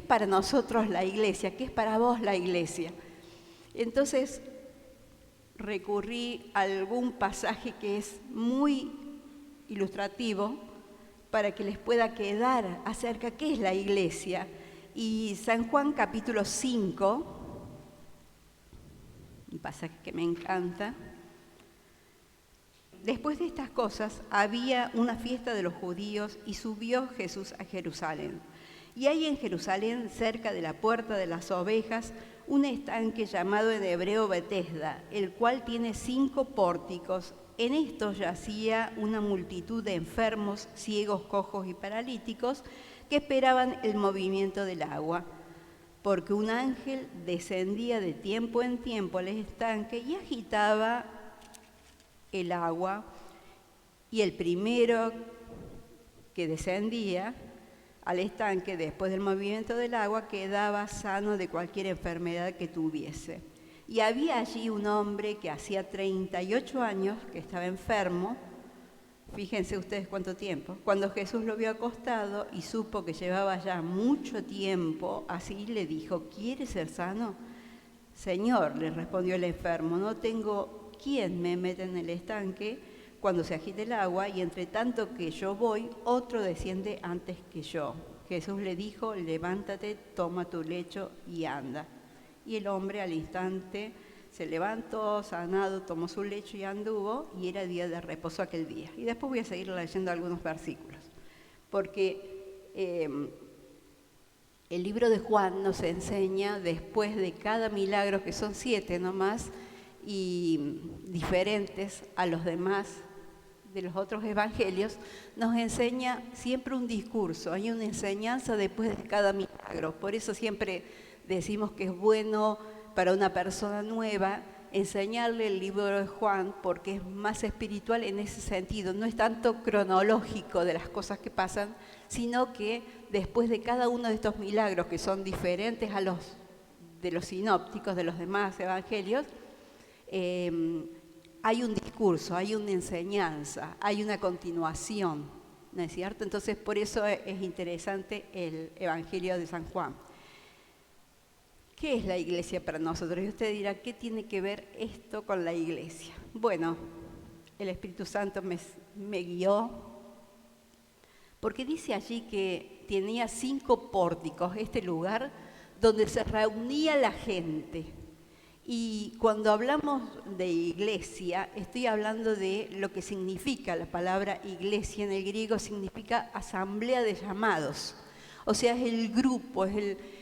para nosotros la iglesia? ¿Qué es para vos la iglesia? Entonces recurrí a algún pasaje que es muy ilustrativo para que les pueda quedar acerca de qué es la iglesia. Y San Juan capítulo 5, un pasaje que me encanta. Después de estas cosas había una fiesta de los judíos y subió Jesús a Jerusalén. Y hay en Jerusalén, cerca de la puerta de las ovejas, un estanque llamado en hebreo Betesda, el cual tiene 5 pórticos. En estos yacía una multitud de enfermos, ciegos, cojos y paralíticos que esperaban el movimiento del agua, porque un ángel descendía de tiempo en tiempo al estanque y agitaba el agua, y el primero que descendía al estanque después del movimiento del agua quedaba sano de cualquier enfermedad que tuviese. Y había allí un hombre que hacía 38 años que estaba enfermo. Fíjense ustedes cuánto tiempo. Cuando Jesús lo vio acostado y supo que llevaba ya mucho tiempo, así le dijo: ¿quieres ser sano? Señor, le respondió el enfermo, no tengo quien me meta en el estanque cuando se agite el agua, y entre tanto que yo voy, otro desciende antes que yo. Jesús le dijo: levántate, toma tu lecho y anda. Y el hombre al instante se levantó, sanado, tomó su lecho y anduvo, y era día de reposo aquel día. Y después voy a seguir leyendo algunos versículos, porque el libro de Juan nos enseña, después de cada milagro, que son 7 nomás, y diferentes a los demás de los otros evangelios, nos enseña siempre un discurso, hay una enseñanza después de cada milagro. Por eso siempre decimos que es bueno para una persona nueva enseñarle el libro de Juan, porque es más espiritual en ese sentido, no es tanto cronológico de las cosas que pasan, sino que después de cada uno de estos milagros, que son diferentes a los de los sinópticos, de los demás evangelios, hay un discurso, hay una enseñanza, hay una continuación, ¿no es cierto? Entonces, por eso es interesante el Evangelio de San Juan. ¿Qué es la iglesia para nosotros? Y usted dirá, ¿qué tiene que ver esto con la iglesia? Bueno, el Espíritu Santo me guió, porque dice allí que tenía 5 pórticos, este lugar donde se reunía la gente. Y cuando hablamos de iglesia, estoy hablando de lo que significa la palabra iglesia. En el griego significa asamblea de llamados. O sea, es el grupo,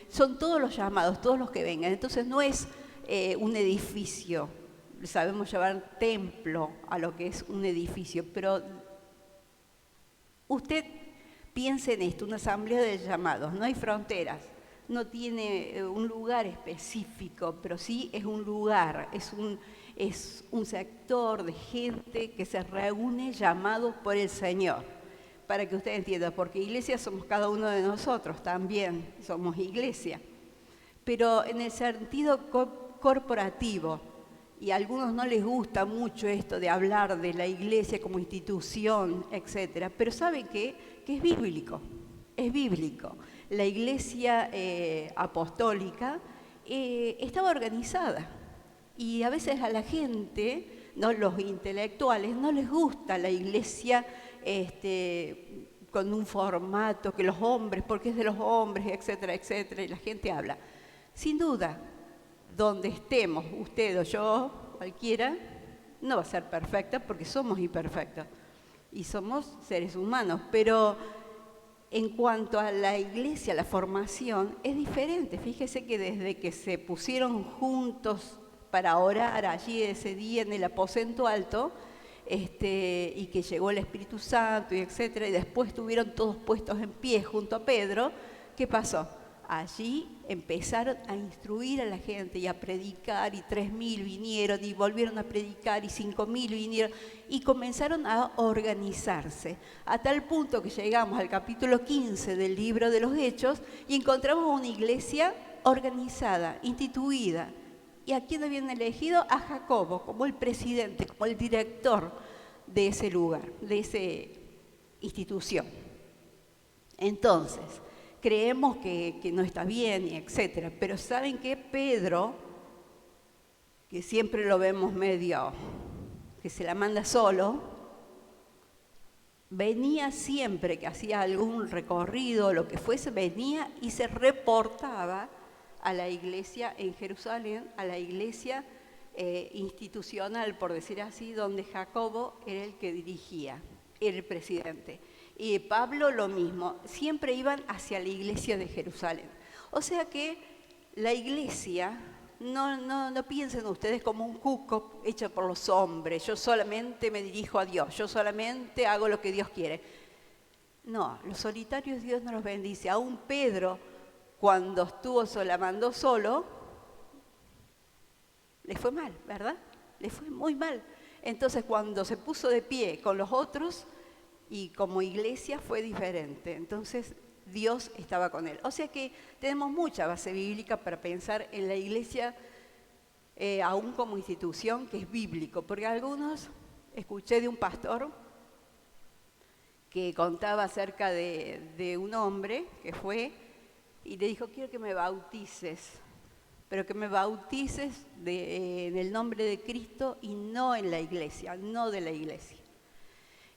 son todos los llamados, todos los que vengan. Entonces no es un edificio, sabemos llamar templo a lo que es un edificio, pero usted piense en esto, una asamblea de llamados, no hay fronteras. No tiene un lugar específico, pero sí es un lugar, es un sector de gente que se reúne llamados por el Señor, para que usted entienda, porque iglesia somos cada uno de nosotros, también somos iglesia, pero en el sentido corporativo, y a algunos no les gusta mucho esto de hablar de la iglesia como institución, etcétera, pero ¿saben qué? Que es bíblico, es bíblico. La iglesia apostólica estaba organizada, y a veces a la gente, ¿no?, los intelectuales, no les gusta la iglesia con un formato que los hombres, porque es de los hombres, etcétera, etcétera, y la gente habla. Sin duda, donde estemos, usted o yo, cualquiera, no va a ser perfecta porque somos imperfectos y somos seres humanos, pero en cuanto a la iglesia, la formación es diferente. Fíjese que desde que se pusieron juntos para orar allí ese día en el aposento alto, y que llegó el Espíritu Santo y etcétera, y después estuvieron todos puestos en pie junto a Pedro, ¿qué pasó? Allí empezaron a instruir a la gente y a predicar, y 3.000 vinieron y volvieron a predicar, y 5.000 vinieron, y comenzaron a organizarse, a tal punto que llegamos al capítulo 15 del libro de los Hechos y encontramos una iglesia organizada, instituida. ¿Y a quién habían elegido? A Jacobo como el presidente, como el director de ese lugar, de esa institución. Entonces, creemos que no está bien, y etcétera. Pero ¿saben qué? Pedro, que siempre lo vemos medio, que se la manda solo, venía siempre que hacía algún recorrido, lo que fuese, venía y se reportaba a la iglesia en Jerusalén, a la iglesia institucional, por decir así, donde Jacobo era el que dirigía, era el presidente. Y Pablo lo mismo, siempre iban hacia la iglesia de Jerusalén. O sea que la iglesia, no piensen ustedes como un cuco hecho por los hombres, yo solamente me dirijo a Dios, yo solamente hago lo que Dios quiere. No, los solitarios Dios no los bendice. Aún Pedro, cuando estuvo la mandó solo, le fue mal, ¿verdad? Le fue muy mal. Entonces cuando se puso de pie con los otros, y como iglesia fue diferente. Entonces Dios estaba con él. O sea que tenemos mucha base bíblica para pensar en la iglesia, aún como institución, que es bíblico. Porque algunos, escuché de un pastor que contaba acerca de un hombre que fue y le dijo, quiero que me bautices, pero que me bautices en el nombre de Cristo y no en la iglesia, no de la iglesia.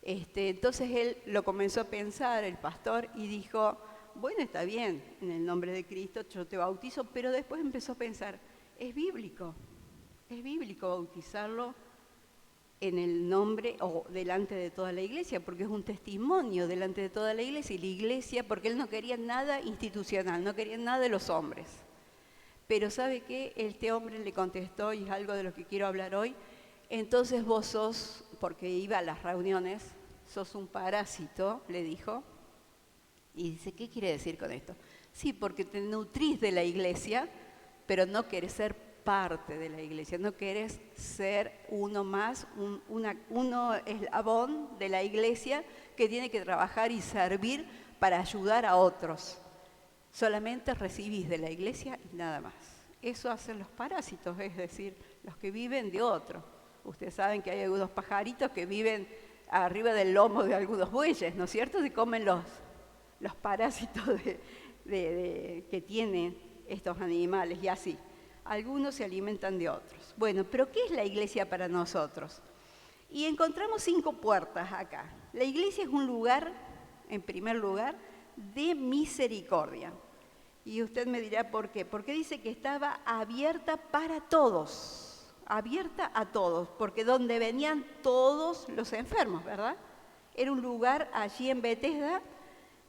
Entonces él lo comenzó a pensar, el pastor, y dijo, bueno, está bien, en el nombre de Cristo yo te bautizo, pero después empezó a pensar, es bíblico bautizarlo en el nombre o delante de toda la iglesia, porque es un testimonio delante de toda la iglesia, y la iglesia, porque él no quería nada institucional, no quería nada de los hombres. Pero ¿sabe qué? Este hombre le contestó, y es algo de lo que quiero hablar hoy, entonces vos sos, porque iba a las reuniones, sos un parásito, le dijo. Y dice, ¿qué quiere decir con esto? Sí, porque te nutrís de la iglesia, pero no querés ser parte de la iglesia, no querés ser uno más, uno eslabón de la iglesia que tiene que trabajar y servir para ayudar a otros. Solamente recibís de la iglesia y nada más. Eso hacen los parásitos, es decir, los que viven de otro. Ustedes saben que hay algunos pajaritos que viven arriba del lomo de algunos bueyes, ¿no es cierto? Se comen los parásitos que tienen estos animales y así. Algunos se alimentan de otros. Bueno, pero ¿qué es la iglesia para nosotros? Y encontramos 5 puertas acá. La iglesia es un lugar, en primer lugar, de misericordia. Y usted me dirá por qué. Porque dice que estaba abierta para todos. Abierta a todos, porque donde venían todos los enfermos, ¿verdad? Era un lugar allí en Betesda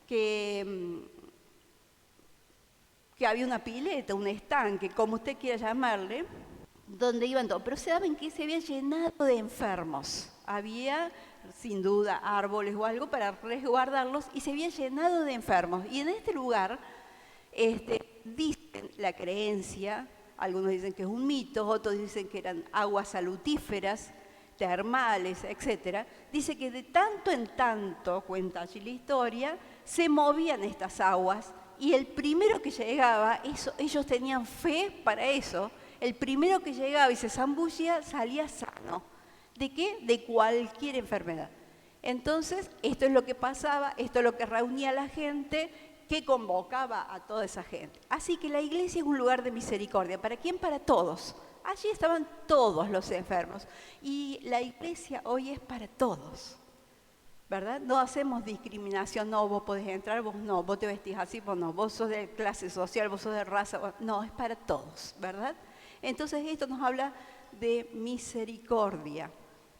que había una pileta, un estanque, como usted quiera llamarle, donde iban todos. Pero ¿saben qué? Se había llenado de enfermos. Había, sin duda, árboles o algo para resguardarlos y se había llenado de enfermos. Y en este lugar, dicen la creencia, algunos dicen que es un mito, otros dicen que eran aguas salutíferas, termales, etc. Dice que de tanto en tanto, cuenta allí la historia, se movían estas aguas y el primero que llegaba, ellos tenían fe para eso, el primero que llegaba y se zambullía salía sano. ¿De qué? De cualquier enfermedad. Entonces, esto es lo que pasaba, esto es lo que reunía a la gente, que convocaba a toda esa gente. Así que la iglesia es un lugar de misericordia. ¿Para quién? Para todos. Allí estaban todos los enfermos. Y la iglesia hoy es para todos, ¿verdad? No hacemos discriminación, no, vos podés entrar, vos no, vos te vestís así, vos no, vos sos de clase social, vos sos de raza, no, es para todos, ¿verdad? Entonces esto nos habla de misericordia,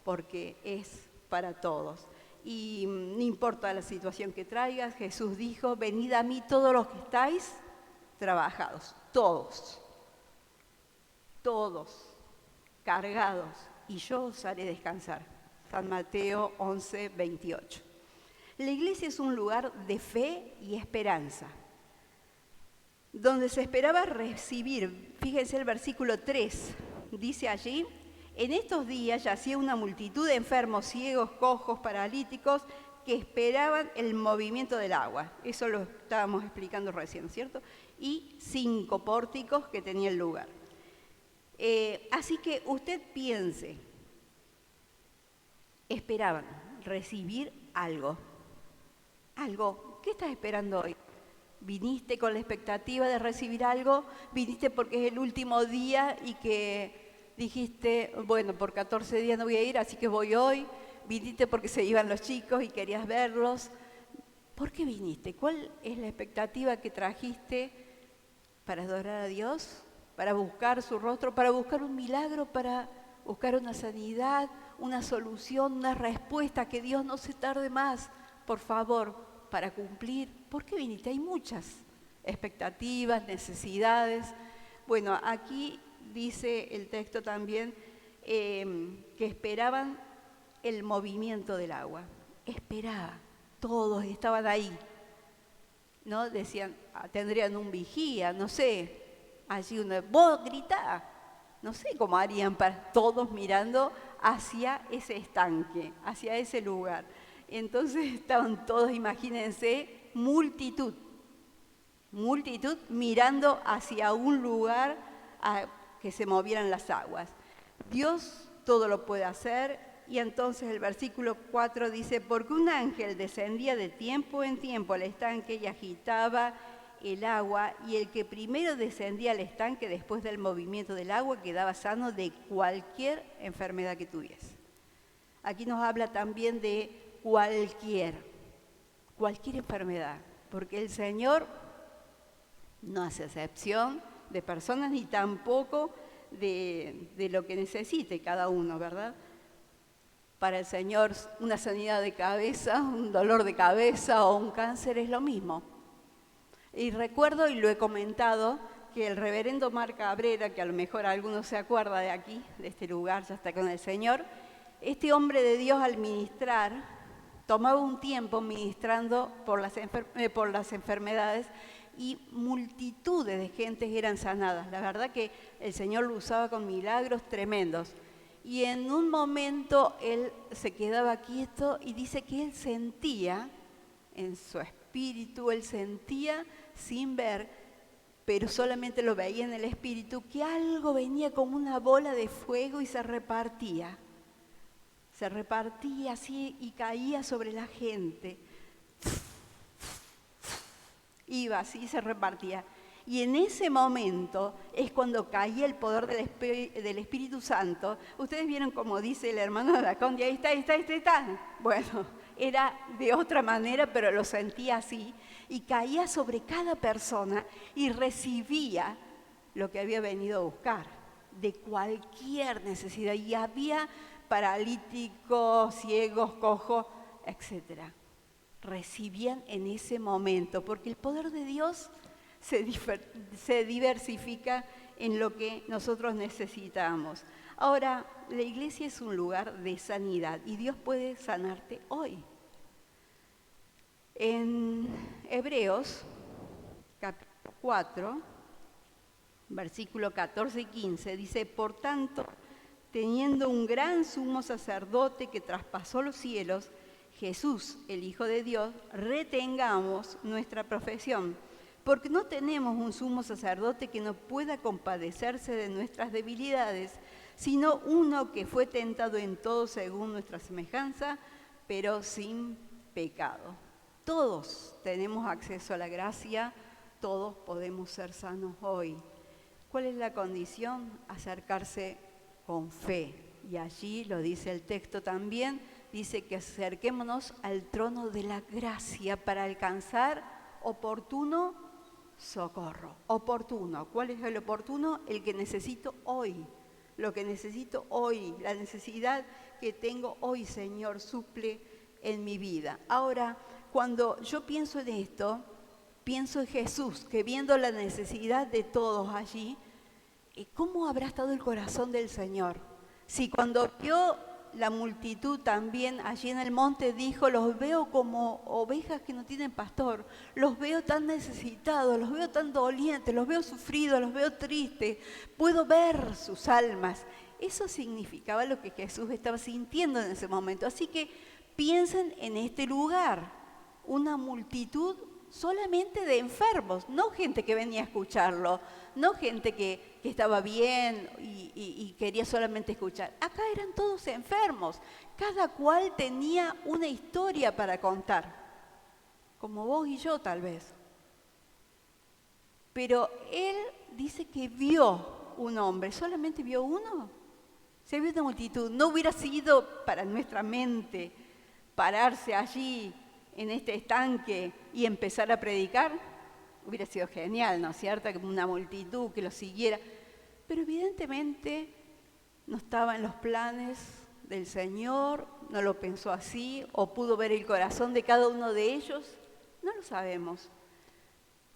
porque es para todos. Y no importa la situación que traigas, Jesús dijo, venid a mí todos los que estáis trabajados, todos, cargados, y yo os haré descansar. San Mateo 11, 28. La iglesia es un lugar de fe y esperanza, donde se esperaba recibir, fíjense el versículo 3, dice allí, en estos días yacía una multitud de enfermos, ciegos, cojos, paralíticos, que esperaban el movimiento del agua. Eso lo estábamos explicando recién, ¿cierto? Y 5 pórticos que tenía el lugar. Así que usted piense, esperaban recibir algo. ¿Qué estás esperando hoy? ¿Viniste con la expectativa de recibir algo? ¿Viniste porque es el último día y que dijiste, bueno, por 14 días no voy a ir, así que voy hoy? ¿Viniste porque se iban los chicos y querías verlos? ¿Por qué viniste? ¿Cuál es la expectativa que trajiste para adorar a Dios? ¿Para buscar su rostro? ¿Para buscar un milagro? ¿Para buscar una sanidad? ¿Una solución? ¿Una respuesta? Que Dios no se tarde más, por favor, para cumplir. ¿Por qué viniste? Hay muchas expectativas, necesidades. Bueno, aquí dice el texto también que esperaban el movimiento del agua. Esperaba. Todos estaban ahí, ¿no? Decían, tendrían un vigía, no sé, allí vos gritá, no sé cómo harían para todos mirando hacia ese estanque, hacia ese lugar. Entonces estaban todos, imagínense, multitud mirando hacia un lugar que se movieran las aguas. Dios todo lo puede hacer. Y entonces el versículo 4 dice, porque un ángel descendía de tiempo en tiempo al estanque y agitaba el agua, y el que primero descendía al estanque después del movimiento del agua quedaba sano de cualquier enfermedad que tuviese. Aquí nos habla también de cualquier enfermedad, porque el Señor no hace excepción de personas ni tampoco de lo que necesite cada uno, ¿verdad? Para el Señor una sanidad de cabeza, un dolor de cabeza o un cáncer es lo mismo. Y recuerdo, y lo he comentado, que el reverendo Mar Cabrera, que a lo mejor alguno se acuerda de aquí, de este lugar, ya está con el Señor, este hombre de Dios al ministrar, tomaba un tiempo ministrando por las enfermedades y multitudes de gentes eran sanadas. La verdad que el Señor lo usaba con milagros tremendos. Y en un momento él se quedaba quieto y dice que él sentía, en su espíritu, él sentía sin ver, pero solamente lo veía en el espíritu, que algo venía como una bola de fuego y se repartía así y caía sobre la gente. Iba así y se repartía. Y en ese momento es cuando caía el poder del Espíritu Santo. Ustedes vieron como dice el hermano de la Conde, ahí está. Bueno, era de otra manera, pero lo sentía así. Y caía sobre cada persona y recibía lo que había venido a buscar, de cualquier necesidad. Y había paralíticos, ciegos, cojos, etc. Recibían en ese momento, porque el poder de Dios se diversifica en lo que nosotros necesitamos. Ahora, la iglesia es un lugar de sanidad y Dios puede sanarte hoy. En Hebreos, capítulo 4, versículo 14 y 15, dice, por tanto, teniendo un gran sumo sacerdote que traspasó los cielos, Jesús, el Hijo de Dios, retengamos nuestra profesión. Porque no tenemos un sumo sacerdote que no pueda compadecerse de nuestras debilidades, sino uno que fue tentado en todo según nuestra semejanza, pero sin pecado. Todos tenemos acceso a la gracia, todos podemos ser sanos hoy. ¿Cuál es la condición? Acercarse con fe. Y allí lo dice el texto también, dice que acerquémonos al trono de la gracia para alcanzar oportuno socorro. Oportuno. ¿Cuál es el oportuno? El que necesito hoy. Lo que necesito hoy, la necesidad que tengo hoy, Señor, suple en mi vida. Ahora, cuando yo pienso en esto, pienso en Jesús, que viendo la necesidad de todos allí, ¿cómo habrá estado el corazón del Señor? Si cuando vio la multitud también allí en el monte dijo, los veo como ovejas que no tienen pastor, los veo tan necesitados, los veo tan dolientes, los veo sufridos, los veo tristes, puedo ver sus almas. Eso significaba lo que Jesús estaba sintiendo en ese momento. Así que piensen en este lugar, una multitud solamente de enfermos, no gente que venía a escucharlo, no gente que estaba bien y quería solamente escuchar. Acá eran todos enfermos, cada cual tenía una historia para contar, como vos y yo tal vez. Pero él dice que vio un hombre, ¿solamente vio uno? Se vio una multitud. ¿No hubiera sido para nuestra mente pararse allí en este estanque y empezar a predicar? Hubiera sido genial, ¿no es cierto? Que una multitud que lo siguiera. Pero evidentemente no estaba en los planes del Señor, no lo pensó así, o pudo ver el corazón de cada uno de ellos, no lo sabemos.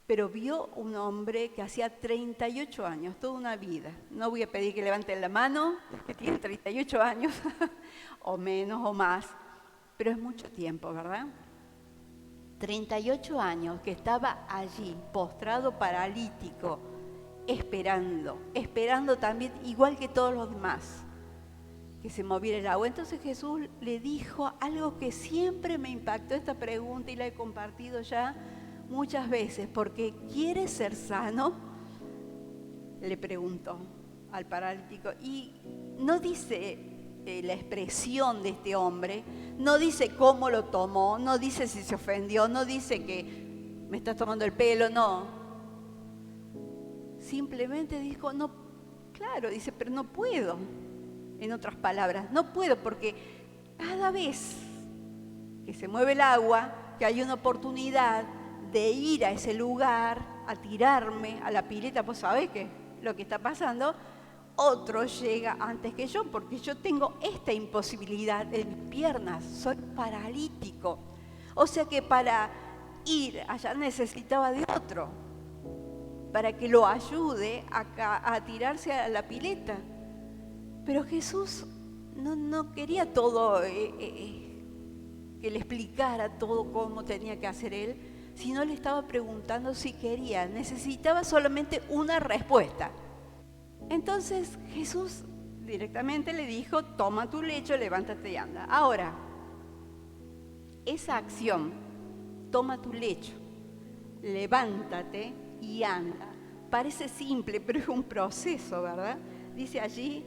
Pero vio un hombre que hacía 38 años, toda una vida. No voy a pedir que levanten la mano, que tienen 38 años, o menos o más, pero es mucho tiempo, ¿verdad? 38 años que estaba allí, postrado, paralítico, esperando también, igual que todos los demás, que se moviera el agua. Entonces Jesús le dijo algo que siempre me impactó esta pregunta y la he compartido ya muchas veces, porque ¿quieres ser sano? Le preguntó al paralítico. Y no dice la expresión de este hombre, no dice cómo lo tomó, no dice si se ofendió, no dice que me estás tomando el pelo, no. Simplemente dijo, no, claro, dice, pero no puedo. En otras palabras, no puedo porque cada vez que se mueve el agua, que hay una oportunidad de ir a ese lugar, a tirarme a la pileta, vos sabés que lo que está pasando, otro llega antes que yo, porque yo tengo esta imposibilidad en mis piernas, soy paralítico. O sea que para ir allá necesitaba de otro, para que lo ayude a tirarse a la pileta. Pero Jesús no quería todo, que le explicara todo cómo tenía que hacer él, sino le estaba preguntando si quería, necesitaba solamente una respuesta. Entonces Jesús directamente le dijo, toma tu lecho, levántate y anda. Ahora, esa acción, toma tu lecho, levántate y anda, parece simple, pero es un proceso, ¿verdad? Dice allí,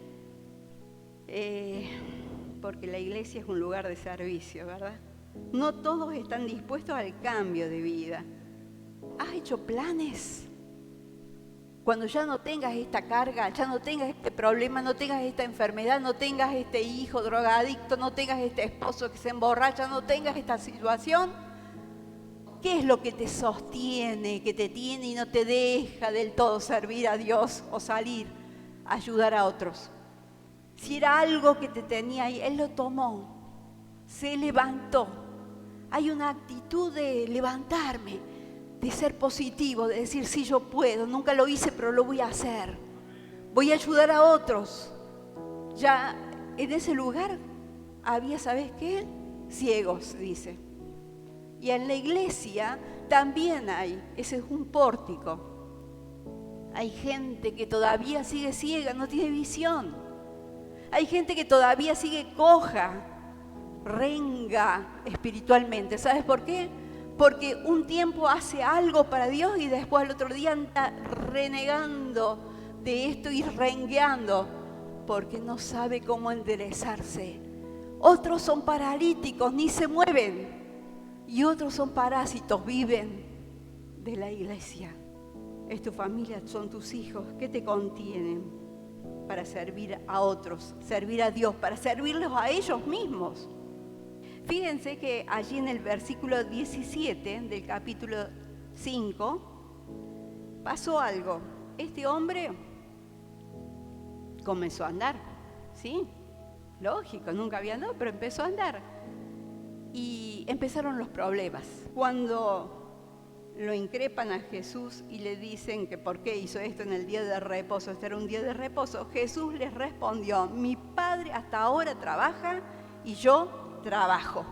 porque la iglesia es un lugar de servicio, ¿verdad? No todos están dispuestos al cambio de vida. ¿Has hecho planes? Cuando ya no tengas esta carga, ya no tengas este problema, no tengas esta enfermedad, no tengas este hijo drogadicto, no tengas este esposo que se emborracha, no tengas esta situación, ¿qué es lo que te sostiene, que te tiene y no te deja del todo servir a Dios o salir a ayudar a otros? Si era algo que te tenía ahí, Él lo tomó, se levantó. Hay una actitud de levantarme, de ser positivo, de decir, sí, yo puedo, nunca lo hice, pero lo voy a hacer. Voy a ayudar a otros. Ya en ese lugar había, ¿sabes qué? Ciegos, dice. Y en la iglesia también hay, ese es un pórtico. Hay gente que todavía sigue ciega, no tiene visión. Hay gente que todavía sigue coja, renga espiritualmente. ¿Sabes por qué? Porque un tiempo hace algo para Dios y después al otro día anda renegando de esto y rengueando porque no sabe cómo enderezarse. Otros son paralíticos, ni se mueven. Y otros son parásitos, viven de la iglesia. Es tu familia, son tus hijos que te contienen para servir a otros, servir a Dios, para servirlos a ellos mismos. Fíjense que allí en el versículo 17 del capítulo 5 pasó algo. Este hombre comenzó a andar, ¿sí? Lógico, nunca había andado, pero empezó a andar. Y empezaron los problemas. Cuando lo increpan a Jesús y le dicen que por qué hizo esto en el día de reposo, este era un día de reposo, Jesús les respondió, mi Padre hasta ahora trabaja y yo trabajo.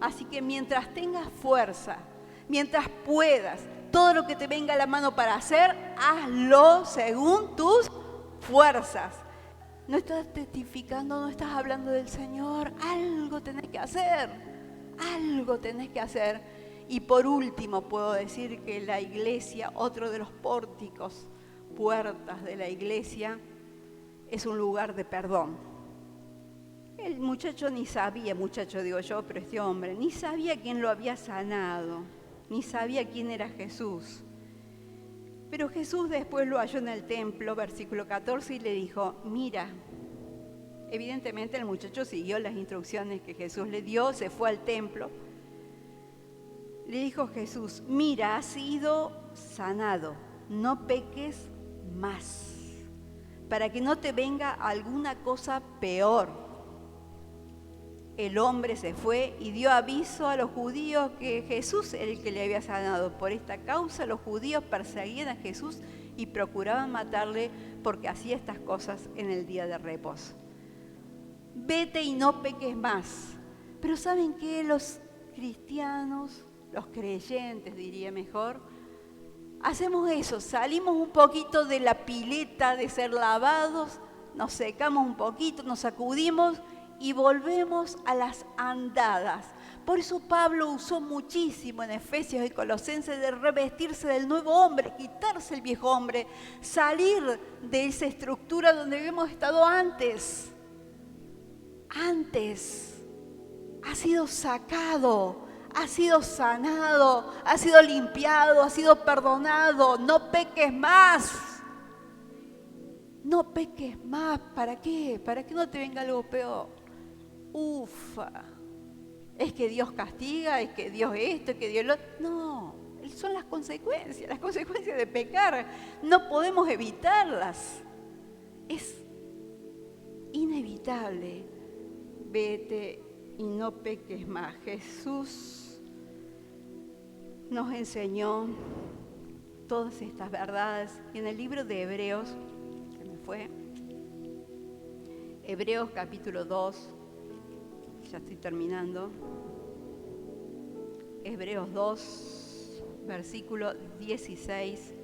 Así que mientras tengas fuerza, mientras puedas, todo lo que te venga a la mano para hacer, hazlo según tus fuerzas. No estás testificando, no estás hablando del Señor, algo tenés que hacer, algo tenés que hacer. Y por último puedo decir que la iglesia, otro de los pórticos, puertas de la iglesia, es un lugar de perdón. El muchacho ni sabía, muchacho digo yo, pero este hombre, ni sabía quién lo había sanado, ni sabía quién era Jesús. Pero Jesús después lo halló en el templo, versículo 14, y le dijo, mira. Evidentemente el muchacho siguió las instrucciones que Jesús le dio, se fue al templo. Le dijo Jesús, mira, has sido sanado, no peques más, para que no te venga alguna cosa peor. El hombre se fue y dio aviso a los judíos que Jesús era el que le había sanado. Por esta causa los judíos perseguían a Jesús y procuraban matarle porque hacía estas cosas en el día de reposo. Vete y no peques más. Pero ¿saben qué? Los cristianos, los creyentes diría mejor, hacemos eso, salimos un poquito de la pileta de ser lavados, nos secamos un poquito, nos sacudimos y volvemos a las andadas. Por eso Pablo usó muchísimo en Efesios y Colosenses de revestirse del nuevo hombre, quitarse el viejo hombre, salir de esa estructura donde hemos estado antes. Antes ha sido sacado, ha sido sanado, ha sido limpiado, ha sido perdonado. No peques más. No peques más. ¿Para qué? ¿Para que no te venga algo peor? Ufa. Es que Dios castiga, es que Dios esto, es que Dios lo... No, son las consecuencias de pecar. No podemos evitarlas. Es inevitable. Vete y no peques más. Jesús nos enseñó todas estas verdades. Y en el libro de Hebreos, que me fue, Hebreos capítulo 2, ya estoy terminando, Hebreos 2, versículo 16,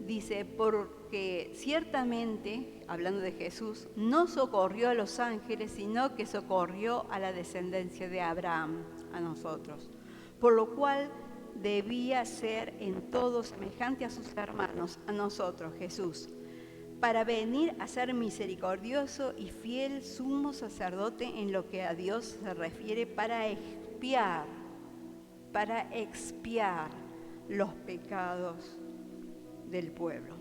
dice, porque ciertamente, hablando de Jesús, no socorrió a los ángeles, sino que socorrió a la descendencia de Abraham, a nosotros. Por lo cual debía ser en todo semejante a sus hermanos, a nosotros, Jesús, para venir a ser misericordioso y fiel sumo sacerdote en lo que a Dios se refiere para expiar los pecados del pueblo.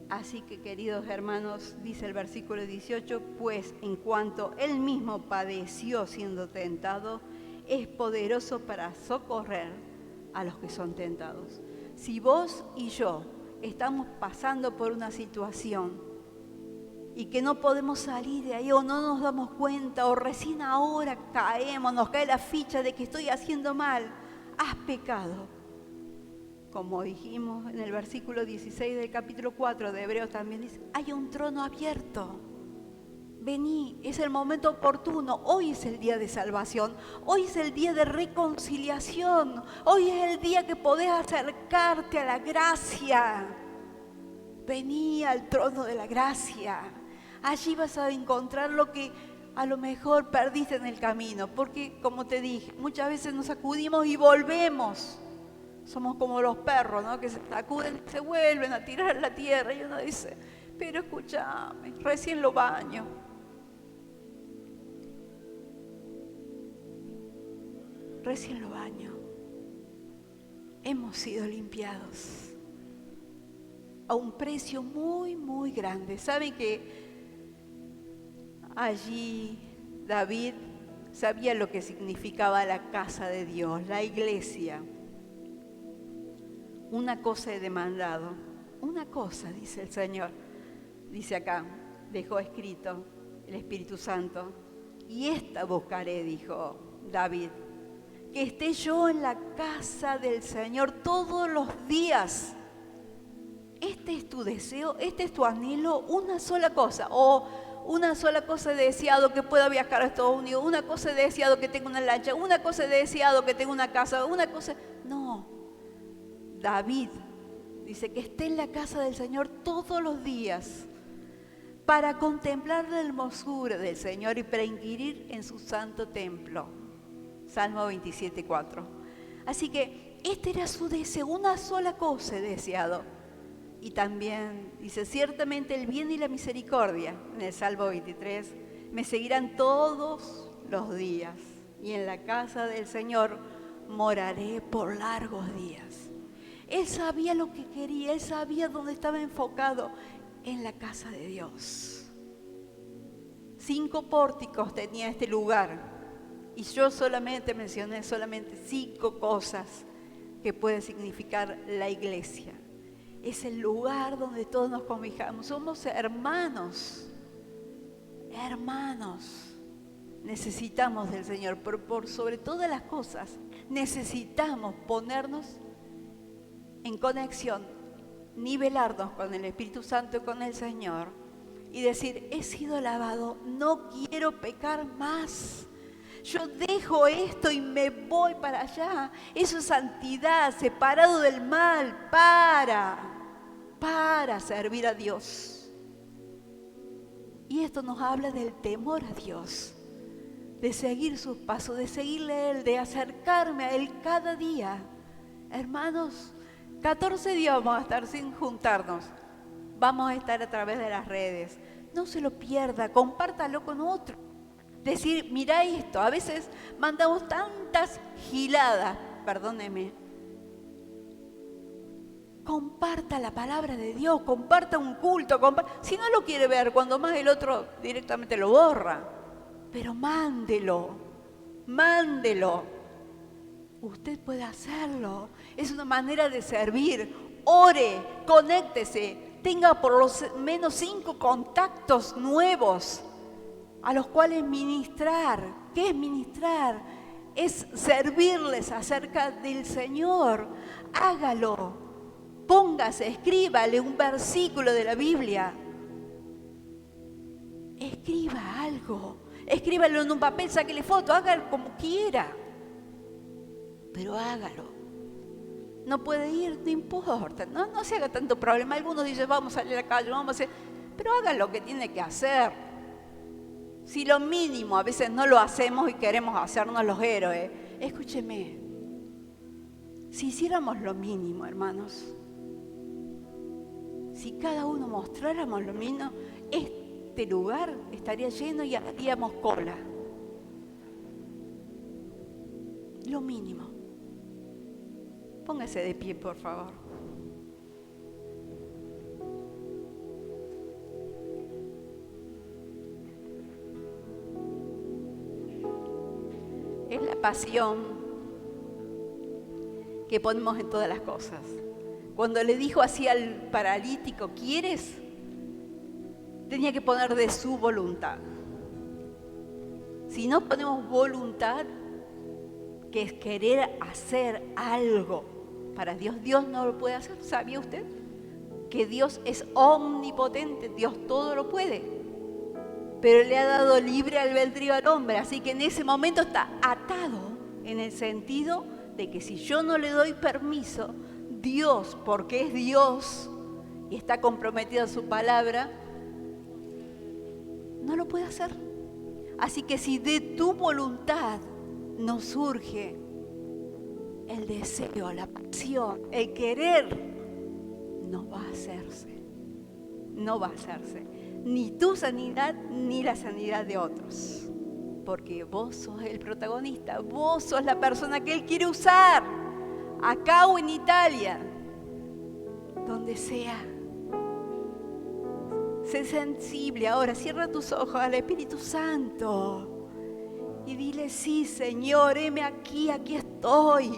Así que, queridos hermanos, dice el versículo 18, pues en cuanto él mismo padeció siendo tentado, es poderoso para socorrer a los que son tentados. Si vos y yo estamos pasando por una situación y que no podemos salir de ahí o no nos damos cuenta o recién ahora caemos, nos cae la ficha de que estoy haciendo mal, has pecado. Como dijimos en el versículo 16 del capítulo 4 de Hebreos también dice, hay un trono abierto. Vení, es el momento oportuno. Hoy es el día de salvación. Hoy es el día de reconciliación. Hoy es el día que podés acercarte a la gracia. Vení al trono de la gracia. Allí vas a encontrar lo que a lo mejor perdiste en el camino. Porque, como te dije, muchas veces nos sacudimos y volvemos. Somos como los perros, ¿no? Que se sacuden y se vuelven a tirar a la tierra. Y uno dice, pero escúchame, recién lo baño. Recién lo baño. Hemos sido limpiados a un precio muy, muy grande. ¿Saben que allí David sabía lo que significaba la casa de Dios, la iglesia? Una cosa he demandado, una cosa, dice el Señor, dice acá, dejó escrito el Espíritu Santo, y esta buscaré, dijo David, que esté yo en la casa del Señor todos los días. Este es tu deseo, este es tu anhelo, una sola cosa, o una sola cosa he deseado que pueda viajar a Estados Unidos, una cosa he deseado que tenga una lancha, una cosa he deseado que tenga una casa, una cosa, no. David dice que esté en la casa del Señor todos los días para contemplar la hermosura del Señor y para inquirir en su santo templo. Salmo 27:4. Así que este era su deseo, una sola cosa he deseado. Y también dice, ciertamente el bien y la misericordia, en el Salmo 23, me seguirán todos los días. Y en la casa del Señor moraré por largos días. Él sabía lo que quería, él sabía dónde estaba enfocado, en la casa de Dios. 5 pórticos tenía este lugar y yo solamente mencioné 5 cosas que puede significar la iglesia. Es el lugar donde todos nos cobijamos, somos hermanos, necesitamos del Señor, pero por sobre todas las cosas necesitamos ponernos en conexión, nivelarnos con el Espíritu Santo y con el Señor y decir, he sido lavado, no quiero pecar más. Yo dejo esto y me voy para allá. Eso es santidad, separado del mal, para servir a Dios. Y esto nos habla del temor a Dios, de seguir sus pasos, de seguirle a Él, de acercarme a Él cada día. Hermanos, 14 días vamos a estar sin juntarnos. Vamos a estar a través de las redes. No se lo pierda, compártalo con otro. Decir, mira esto, a veces mandamos tantas giladas, perdóneme. Comparta la palabra de Dios, comparta un culto, si no lo quiere ver, cuando más el otro directamente lo borra. Pero mándelo. Usted puede hacerlo, es una manera de servir. Ore, conéctese, tenga por lo menos 5 contactos nuevos a los cuales ministrar. ¿Qué es ministrar? Es servirles acerca del Señor. Hágalo, póngase, escríbale un versículo de la Biblia. Escriba algo, escríbalo en un papel, sáquele foto, hágalo como quiera. Pero hágalo. No puede ir, no importa, no se haga tanto problema. Algunos dicen, vamos a salir a la calle, vamos a hacer, pero haga lo que tiene que hacer. Si lo mínimo a veces no lo hacemos y queremos hacernos los héroes, escúcheme, si hiciéramos lo mínimo, hermanos, si cada uno mostráramos lo mínimo, este lugar estaría lleno y haríamos cola. Lo mínimo. Póngase de pie, por favor. Es la pasión que ponemos en todas las cosas. Cuando le dijo así al paralítico, ¿quieres? Tenía que poner de su voluntad. Si no ponemos voluntad, que es querer hacer algo para Dios, Dios no lo puede hacer. ¿Sabía usted? Que Dios es omnipotente, Dios todo lo puede, pero le ha dado libre albedrío al hombre, así que en ese momento está atado en el sentido de que si yo no le doy permiso, Dios, porque es Dios y está comprometido a su palabra, no lo puede hacer. Así que si de tu voluntad no surge el deseo, la pasión, el querer, no va a hacerse. No va a hacerse. Ni tu sanidad, ni la sanidad de otros. Porque vos sos el protagonista, vos sos la persona que Él quiere usar, acá o en Italia, donde sea. Sé sensible ahora, cierra tus ojos al Espíritu Santo. Y dile, sí, Señor, heme aquí, aquí estoy.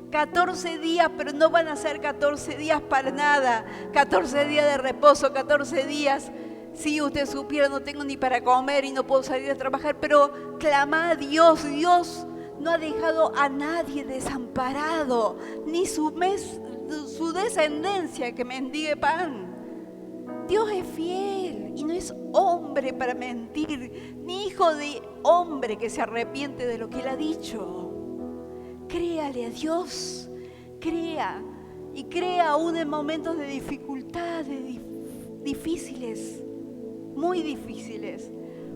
14 días, pero no van a ser 14 días para nada. 14 días de reposo, 14 días. Sí, usted supiera, no tengo ni para comer y no puedo salir a trabajar, pero clama a Dios. Dios no ha dejado a nadie desamparado, ni su descendencia que mendigue pan. Dios es fiel y no es hombre para mentir, ni hijo de hombre que se arrepiente de lo que Él ha dicho. Créale a Dios, crea, y crea aún en momentos de dificultad, difíciles, muy difíciles.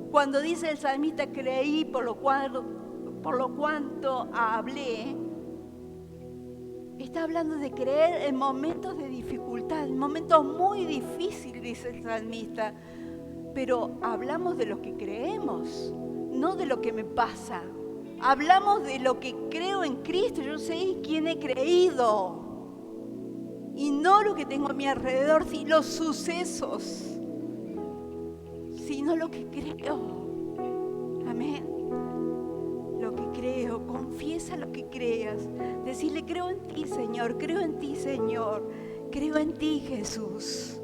Cuando dice el salmista, creí por lo cuanto hablé, está hablando de creer en momentos de dificultad, en momentos muy difíciles, dice el salmista. Pero hablamos de lo que creemos, no de lo que me pasa. Hablamos de lo que creo en Cristo. Yo sé en quién he creído. Y no lo que tengo a mi alrededor, sino los sucesos, sino lo que creo. Amén. Lo que creo, confiesa lo que creas. Decirle, creo en ti, Señor, creo en ti, Señor, creo en ti, Jesús.